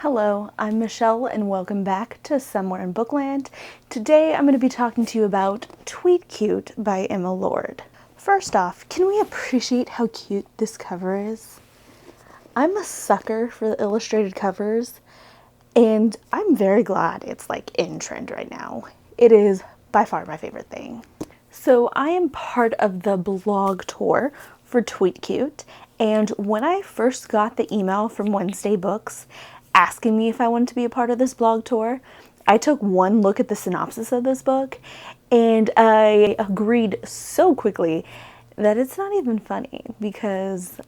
Hello, I'm Michelle and welcome back to Somewhere in Bookland. Today I'm going to be talking to you about Tweet Cute by Emma Lord. First off, can we appreciate how cute this cover is? I'm a sucker for the illustrated covers and I'm very glad it's like in trend right now. It is by far my favorite thing. So I am part of the blog tour for Tweet Cute, and when I first got the email from Wednesday Books asking me if I wanted to be a part of this blog tour, I took one look at the synopsis of this book and I agreed so quickly that it's not even funny because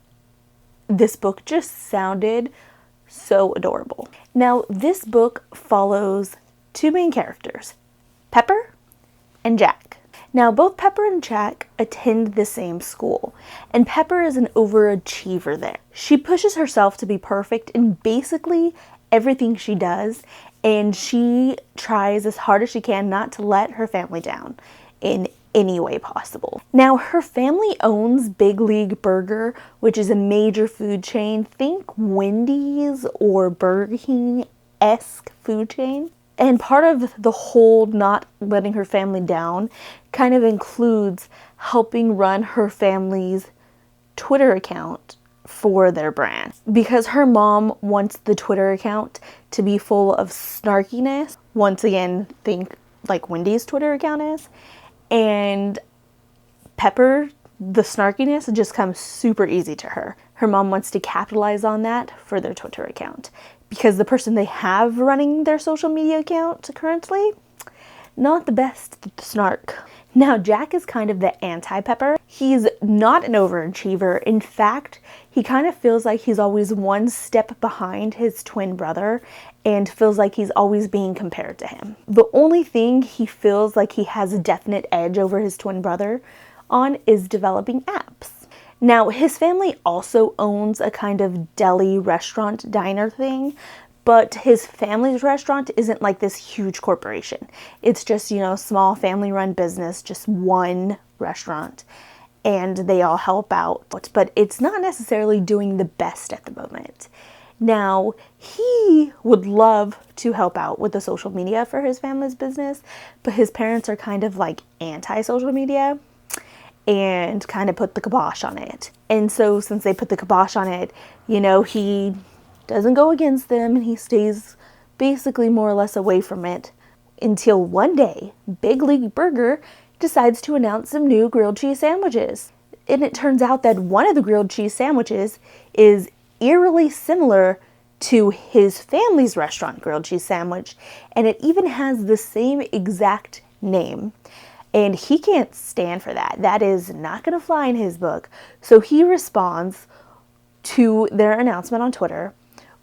this book just sounded so adorable. Now, this book follows two main characters, Pepper and Jack. Now, both Pepper and Jack attend the same school, and Pepper is an overachiever there. She pushes herself to be perfect in basically everything she does, and she tries as hard as she can not to let her family down in any way possible. Now, her family owns Big League Burger, which is a major food chain. Think Wendy's or Burger King-esque food chain. And part of the whole not letting her family down kind of includes helping run her family's Twitter account for their brand. Because her mom wants the Twitter account to be full of snarkiness. Once again, think like Wendy's Twitter account is. And Pepper, the snarkiness just comes super easy to her. Her mom wants to capitalize on that for their Twitter account. Because the person they have running their social media account currently, not the best at the snark. Now, Jack is kind of the anti-Pepper. He's not an overachiever. In fact, he kind of feels like he's always one step behind his twin brother and feels like he's always being compared to him. The only thing he feels like he has a definite edge over his twin brother on is developing apps. Now, his family also owns a kind of deli restaurant diner thing, but his family's restaurant isn't like this huge corporation. It's just, small family-run business, just one restaurant, and they all help out. But it's not necessarily doing the best at the moment. Now, he would love to help out with the social media for his family's business, but his parents are kind of like anti-social media and kind of put the kibosh on it. And so since they put the kibosh on it, he doesn't go against them and he stays basically more or less away from it until one day, Big League Burger decides to announce some new grilled cheese sandwiches. And it turns out that one of the grilled cheese sandwiches is eerily similar to his family's restaurant grilled cheese sandwich, and it even has the same exact name. And he can't stand for that. That is not going to fly in his book. So he responds to their announcement on Twitter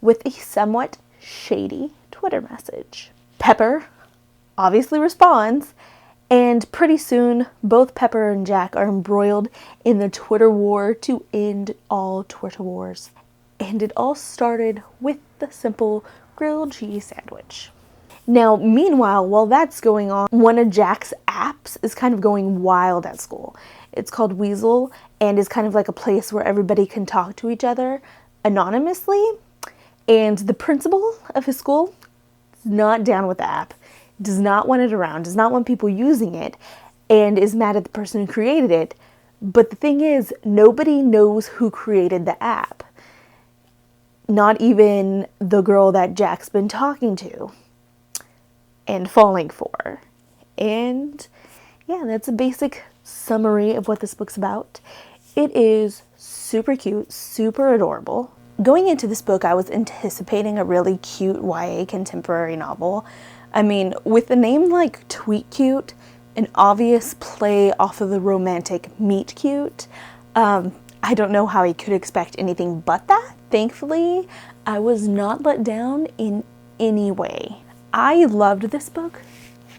with a somewhat shady Twitter message. Pepper obviously responds, and pretty soon both Pepper and Jack are embroiled in the Twitter war to end all Twitter wars. And it all started with the simple grilled cheese sandwich. Now, meanwhile, while that's going on, one of Jack's apps is kind of going wild at school. It's called Weasel and is kind of like a place where everybody can talk to each other anonymously. And the principal of his school is not down with the app, does not want it around, does not want people using it, and is mad at the person who created it. But the thing is, nobody knows who created the app. Not even the girl that Jack's been talking to and falling for. And yeah, that's a basic summary of what this book's about. It is super cute, super adorable. Going into this book, I was anticipating a really cute YA contemporary novel. I mean, with a name like Tweet Cute, an obvious play off of the romantic Meet Cute, I don't know how I could expect anything but that. Thankfully, I was not let down in any way. I loved this book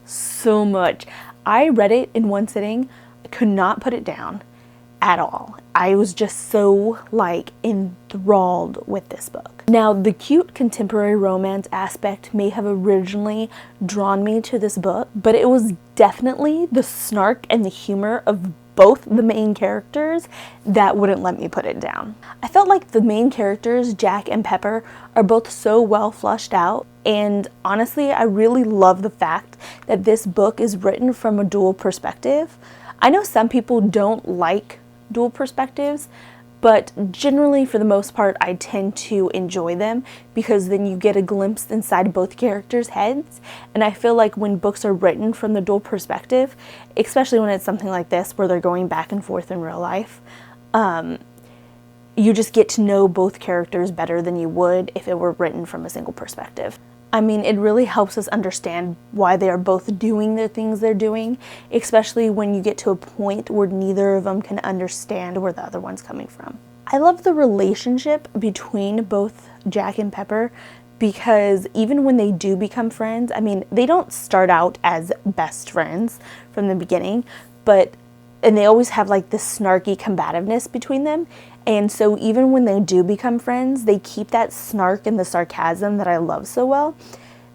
so much. I read it in one sitting. I could not put it down at all. I was just so enthralled with this book. Now, the cute contemporary romance aspect may have originally drawn me to this book, but it was definitely the snark and the humor of both the main characters that wouldn't let me put it down. I felt like the main characters, Jack and Pepper, are both so well fleshed out, and honestly, I really love the fact that this book is written from a dual perspective. I know some people don't like dual perspectives, but generally, for the most part, I tend to enjoy them because then you get a glimpse inside both characters' heads. And I feel like when books are written from the dual perspective, especially when it's something like this where they're going back and forth in real life, you just get to know both characters better than you would if it were written from a single perspective. I mean, it really helps us understand why they are both doing the things they're doing, especially when you get to a point where neither of them can understand where the other one's coming from. I love the relationship between both Jack and Pepper because even when they do become friends, I mean, they don't start out as best friends from the beginning, and they always have like this snarky combativeness between them. And so even when they do become friends, they keep that snark and the sarcasm that I love so well.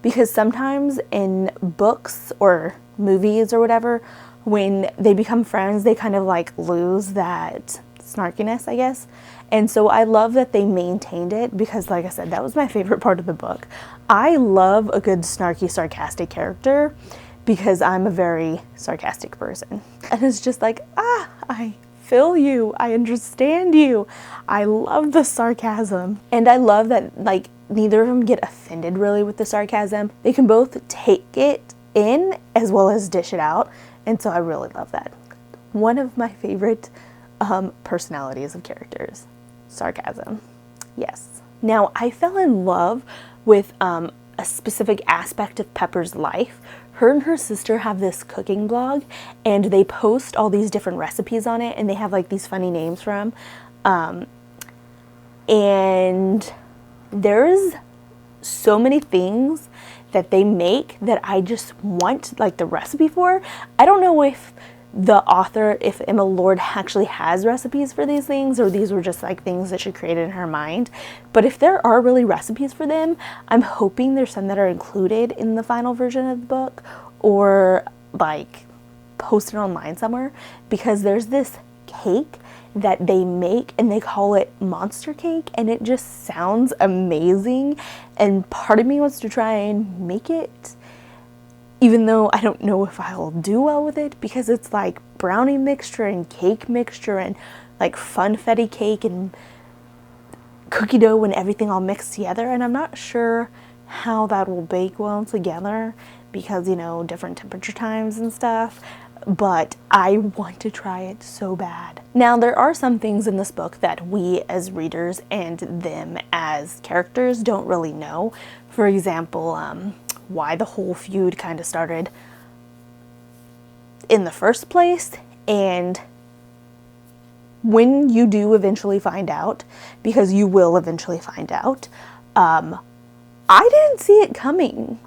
Because sometimes in books or movies or whatever, when they become friends, they kind of like lose that snarkiness, I guess. And so I love that they maintained it because, like I said, that was my favorite part of the book. I love a good snarky, sarcastic character because I'm a very sarcastic person. And it's just like, I feel you, I understand you. I love the sarcasm. And I love that like neither of them get offended really with the sarcasm. They can both take it in as well as dish it out. And so I really love that. One of my favorite personalities of characters, sarcasm. Yes. Now I fell in love with a specific aspect of Pepper's life. Her and her sister have this cooking blog and they post all these different recipes on it and they have like these funny names for them. And there's so many things that they make that I just want like the recipe for. I don't know if the author, if Emma Lord actually has recipes for these things or these were just like things that she created in her mind. But if there are really recipes for them, I'm hoping there's some that are included in the final version of the book or like posted online somewhere, because there's this cake that they make and they call it monster cake and it just sounds amazing, and part of me wants to try and make it, even though I don't know if I'll do well with it because it's like brownie mixture and cake mixture and like funfetti cake and cookie dough and everything all mixed together, and I'm not sure how that will bake well together because, you know, different temperature times and stuff, but I want to try it so bad. Now, there are some things in this book that we as readers and them as characters don't really know. For example, why the whole feud kind of started in the first place, and when you do eventually find out, because you will eventually find out, I didn't see it coming,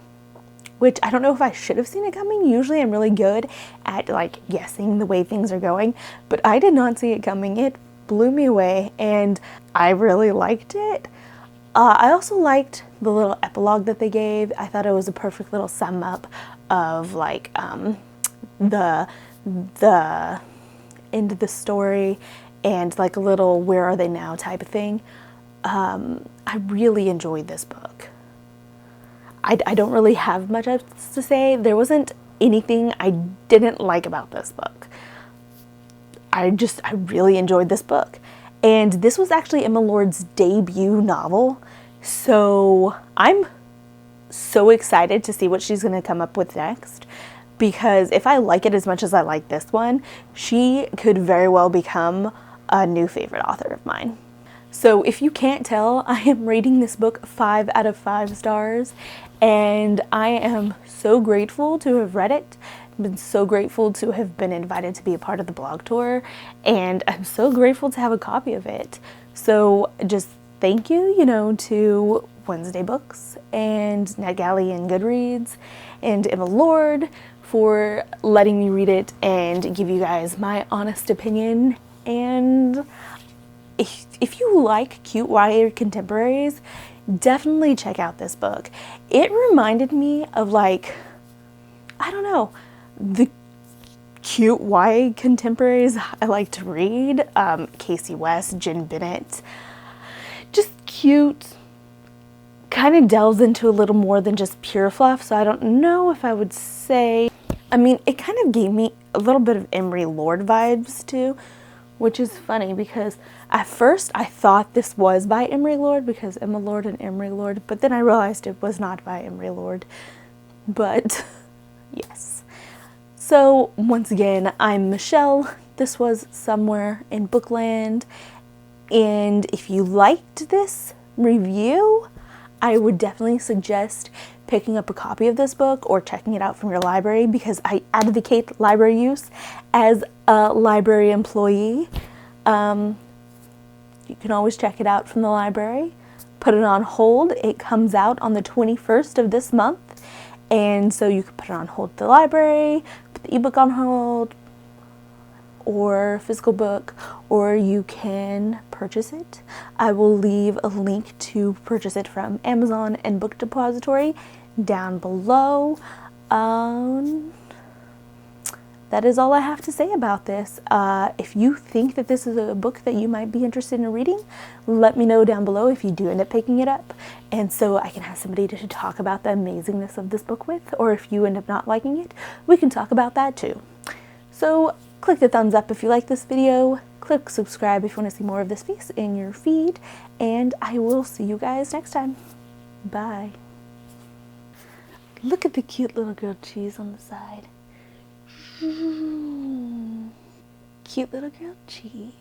which I don't know if I should have seen it coming. Usually I'm really good at like guessing the way things are going, but I did not see it coming. It blew me away and I really liked it. I also liked the little epilogue that they gave. I thought it was a perfect little sum up of like the end of the story and like a little where are they now type of thing. I really enjoyed this book. I don't really have much else to say. There wasn't anything I didn't like about this book. I really enjoyed this book. And this was actually Emma Lord's debut novel. So I'm so excited to see what she's going to come up with next. Because if I like it as much as I like this one, she could very well become a new favorite author of mine. So if you can't tell, I am rating this book 5 out of 5 stars, and I am so grateful to have read it. I've been so grateful to have been invited to be a part of the blog tour, and I'm so grateful to have a copy of it. So just thank you, to Wednesday Books and NetGalley and Goodreads and Emma Lord for letting me read it and give you guys my honest opinion. And if you like cute YA contemporaries, definitely check out this book. It reminded me of like, I don't know, the cute YA contemporaries I like to read. Casey West, Jen Bennett. Just cute. Kind of delves into a little more than just pure fluff, so I don't know if I would say... I mean, it kind of gave me a little bit of Emery Lord vibes too, which is funny because at first I thought this was by Emery Lord because Emma Lord and Emery Lord, but then I realized it was not by Emery Lord. But yes. So once again, I'm Michelle. This was Somewhere in Bookland. And if you liked this review, I would definitely suggest picking up a copy of this book or checking it out from your library, because I advocate library use as a library employee. You can always check it out from the library. Put it on hold. It comes out on the 21st of this month. And so you can put it on hold at the library, put the ebook on hold, or physical book, or you can purchase it. I will leave a link to purchase it from Amazon and Book Depository down below. That is all I have to say about this. If you think that this is a book that you might be interested in reading, let me know down below if you do end up picking it up, and so I can have somebody to talk about the amazingness of this book with, or if you end up not liking it, we can talk about that too. So click the thumbs up if you like this video, click subscribe if you want to see more of this piece in your feed, and I will see you guys next time. Bye. Look at the cute little grilled cheese on the side. Cute little grilled cheese.